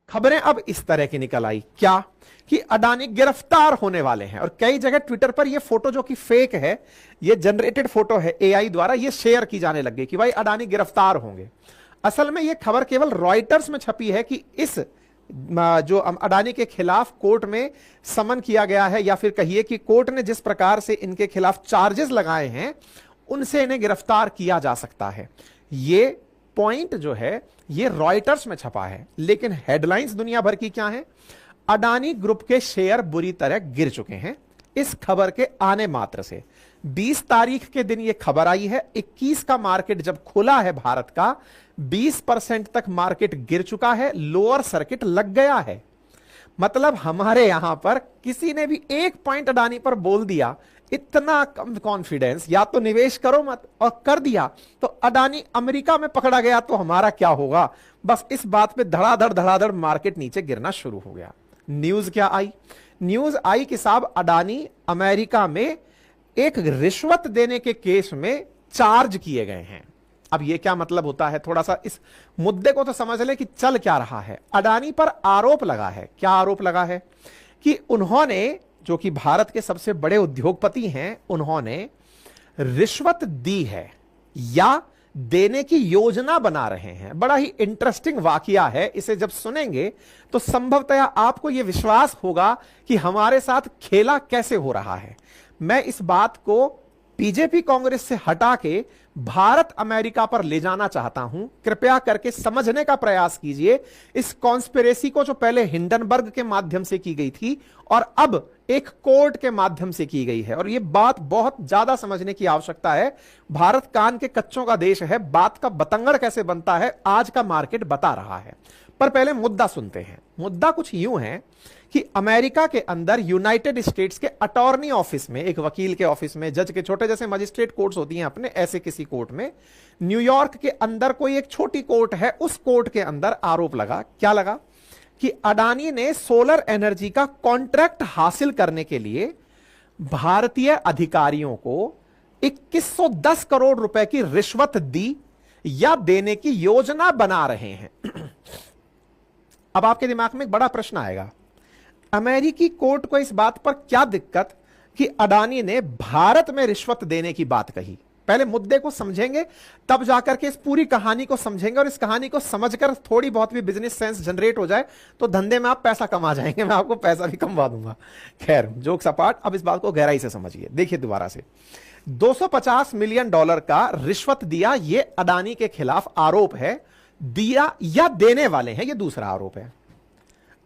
खबरें अब इस तरह की निकल आई क्या कि अडानी गिरफ्तार होने वाले हैं, और कई जगह ट्विटर पर यह फोटो जो कि फेक है, यह जनरेटेड फोटो है एआई द्वारा, यह शेयर की जाने लग गई कि भाई अडानी गिरफ्तार होंगे। असल में यह खबर केवल रॉयटर्स में छपी है कि इस जो अडानी के खिलाफ कोर्ट में समन किया गया है, या फिर कहिए कि कोर्ट ने जिस प्रकार से इनके खिलाफ चार्जेस लगाए हैं उनसे इन्हें गिरफ्तार किया जा सकता है। ये पॉइंट जो है ये रॉयटर्स में छपा है, लेकिन हेडलाइंस दुनिया भर की क्या है? अडानी ग्रुप के शेयर बुरी तरह गिर चुके हैं इस खबर के आने मात्र से। 20 तारीख के दिन यह खबर आई है, 21 का मार्केट जब खुला है भारत का, 20% तक मार्केट गिर चुका है, लोअर सर्किट लग गया है। मतलब हमारे यहां पर किसी ने भी एक पॉइंट अडानी पर बोल दिया, इतना कम कॉन्फिडेंस, या तो निवेश करो मत, और कर दिया तो अडानी अमेरिका में पकड़ा गया तो हमारा क्या होगा। बस इस बात पे धड़ाधड़ मार्केट नीचे गिरना शुरू हो गया। न्यूज क्या आई? न्यूज आई कि साहब अडानी अमेरिका में एक रिश्वत देने के केस में चार्ज किए गए हैं। अब यह क्या मतलब होता है, थोड़ा सा इस मुद्दे को तो समझ ले कि चल क्या रहा है। अडानी पर आरोप लगा है, क्या आरोप लगा है कि उन्होंने, जो कि भारत के सबसे बड़े उद्योगपति हैं, उन्होंने रिश्वत दी है या देने की योजना बना रहे हैं। बड़ा ही इंटरेस्टिंग वाकया है, इसे जब सुनेंगे तो संभवतः आपको यह विश्वास होगा कि हमारे साथ खेला कैसे हो रहा है। मैं इस बात को बीजेपी कांग्रेस से हटा के भारत अमेरिका पर ले जाना चाहता हूं। कृपया करके समझने का प्रयास कीजिए इस कॉन्स्पिरेसी को, जो पहले हिंडनबर्ग के माध्यम से की गई थी और अब एक कोर्ट के माध्यम से की गई है। और यह बात बहुत ज्यादा समझने की आवश्यकता है। भारत कान के कच्चों का देश है, बात का बतंगड़ कैसे बनता है आज का मार्केट बता रहा है। पर पहले मुद्दा सुनते हैं। मुद्दा कुछ यूं है कि अमेरिका के अंदर यूनाइटेड स्टेट्स के अटॉर्नी ऑफिस में, एक वकील के ऑफिस में, जज के छोटे जैसे मजिस्ट्रेट कोर्ट्स होती हैं अपने, ऐसे किसी कोर्ट में, न्यूयॉर्क के अंदर कोई एक छोटी कोर्ट है, उस कोर्ट के अंदर आरोप लगा। क्या लगा? कि अडानी ने सोलर एनर्जी का कॉन्ट्रैक्ट हासिल करने के लिए भारतीय अधिकारियों को 2110 करोड़ रुपए की रिश्वत दी या देने की योजना बना रहे हैं। अब आपके दिमाग में एक बड़ा प्रश्न आएगा, अमेरिकी कोर्ट को इस बात पर क्या दिक्कत कि अडानी ने भारत में रिश्वत देने की बात कही? पहले मुद्दे को समझेंगे, तब जाकर के इस पूरी कहानी को समझेंगे, और इस कहानी को समझकर थोड़ी बहुत भी बिजनेस सेंस जनरेट हो जाए तो धंधे में आप पैसा कमा जाएंगे, मैं आपको पैसा भी कमवा दूंगा। खैर, जोक्स अपार्ट, अब इस बात को गहराई से समझिए। देखिए दोबारा से, $250 मिलियन का रिश्वत दिया, यह अडानी के खिलाफ आरोप है। दिया या देने वाले हैं, यह दूसरा आरोप है।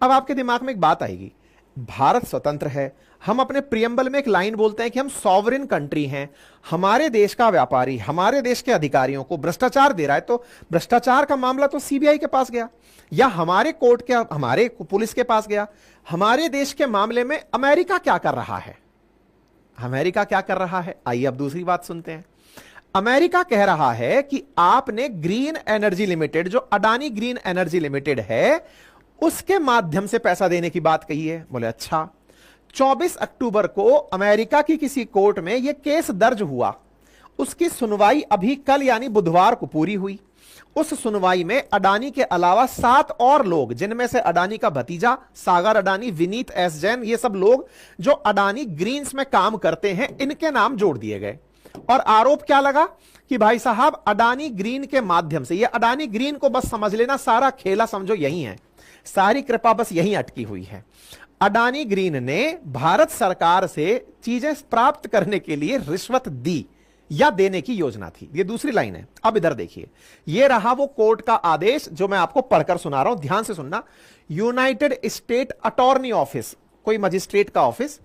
अब आपके दिमाग में एक बात आएगी, भारत स्वतंत्र है, हम अपने प्रियम्बल में एक लाइन बोलते हैं कि हम सॉवरेन कंट्री हैं। हमारे देश का व्यापारी हमारे देश के अधिकारियों को भ्रष्टाचार दे रहा है तो भ्रष्टाचार का मामला तो सीबीआई के पास गया, या हमारे कोर्ट के, हमारे पुलिस के पास गया। हमारे देश के मामले में अमेरिका क्या कर रहा है? अमेरिका क्या कर रहा है? आइए अब दूसरी बात सुनते हैं। अमेरिका कह रहा है कि आपने ग्रीन एनर्जी लिमिटेड, जो अडानी ग्रीन एनर्जी लिमिटेड है, उसके माध्यम से पैसा देने की बात कही है। बोले अच्छा। 24 अक्टूबर को अमेरिका की किसी कोर्ट में यह केस दर्ज हुआ, उसकी सुनवाई अभी कल यानी बुधवार को पूरी हुई। उस सुनवाई में अडानी के अलावा 7 और लोग, जिनमें से अडानी का भतीजा सागर अडानी, विनीत एस जैन, ये सब लोग जो अडानी ग्रीन्स में काम करते हैं, इनके नाम जोड़ दिए गए। और आरोप क्या लगा कि भाई साहब अडानी ग्रीन के माध्यम से, ये अडानी ग्रीन को बस समझ लेना, सारा खेला समझो यही है, सारी कृपा बस यही अटकी हुई है। अडानी ग्रीन ने भारत सरकार से चीजें प्राप्त करने के लिए रिश्वत दी या देने की योजना थी। ये दूसरी लाइन है। अब इधर देखिए, ये रहा वो कोर्ट का आदेश जो मैं आपको पढ़कर सुना रहा हूं, ध्यान से सुनना। यूनाइटेड स्टेट अटॉर्नी ऑफिस, कोई मजिस्ट्रेट का office,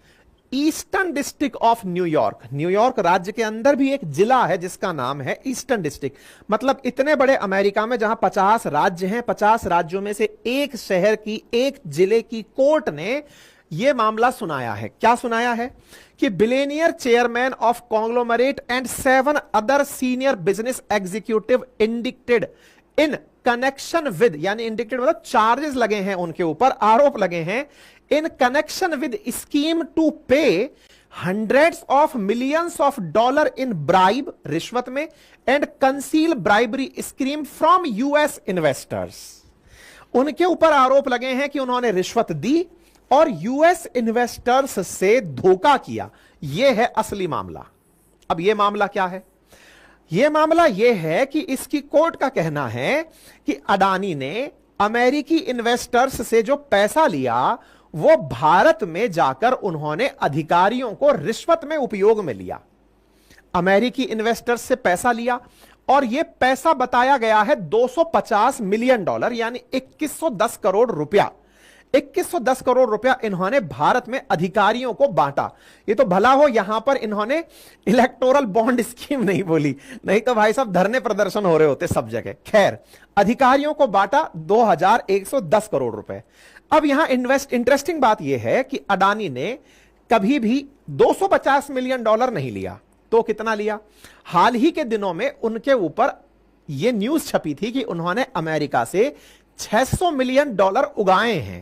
eastern district of New York, New York राज्य के अंदर भी एक जिला है जिसका नाम है ईस्टर्न डिस्ट्रिक्ट। मतलब इतने बड़े अमेरिका में जहां 50 राज्य हैं, 50 राज्यों में से एक शहर की, एक जिले की कोर्ट ने यह मामला सुनाया है। क्या सुनाया है कि billionaire chairman of conglomerate and 7 other senior business executive indicted in connection with, यानी इंडिक्टेड मतलब चार्जेस लगे हैं उनके ऊपर, आरोप लगे हैं, in connection with scheme to pay hundreds of millions of dollar in bribe, रिश्वत में, and conceal bribery scheme from US investors. उनके ऊपर आरोप लगे हैं कि उन्होंने रिश्वत दी और यूएस इन्वेस्टर्स से धोखा किया। यह है असली मामला। अब यह मामला क्या है? यह मामला यह है कि इसकी कोर्ट का कहना है कि अडानी ने अमेरिकी इन्वेस्टर्स से जो पैसा लिया वो भारत में जाकर उन्होंने अधिकारियों को रिश्वत में उपयोग में लिया। अमेरिकी इन्वेस्टर्स से पैसा लिया और यह पैसा बताया गया है $250 मिलियन, यानी 2110 करोड़ रुपया। 2110 करोड़ रुपया इन्होंने भारत में अधिकारियों को बांटा। ये तो भला हो यहां पर इन्होंने इलेक्टोरल बॉन्ड स्कीम नहीं बोली, नहीं तो भाई साहब धरने प्रदर्शन हो रहे होते सब जगह। खैर, अधिकारियों को बांटा 2110 करोड़ रुपए। अब यहां इंटरेस्टिंग बात यह है कि अडानी ने कभी भी $250 मिलियन नहीं लिया, तो कितना लिया? हाल ही के दिनों में उनके ऊपर यह न्यूज छपी थी कि उन्होंने अमेरिका से $600 मिलियन उगाए हैं।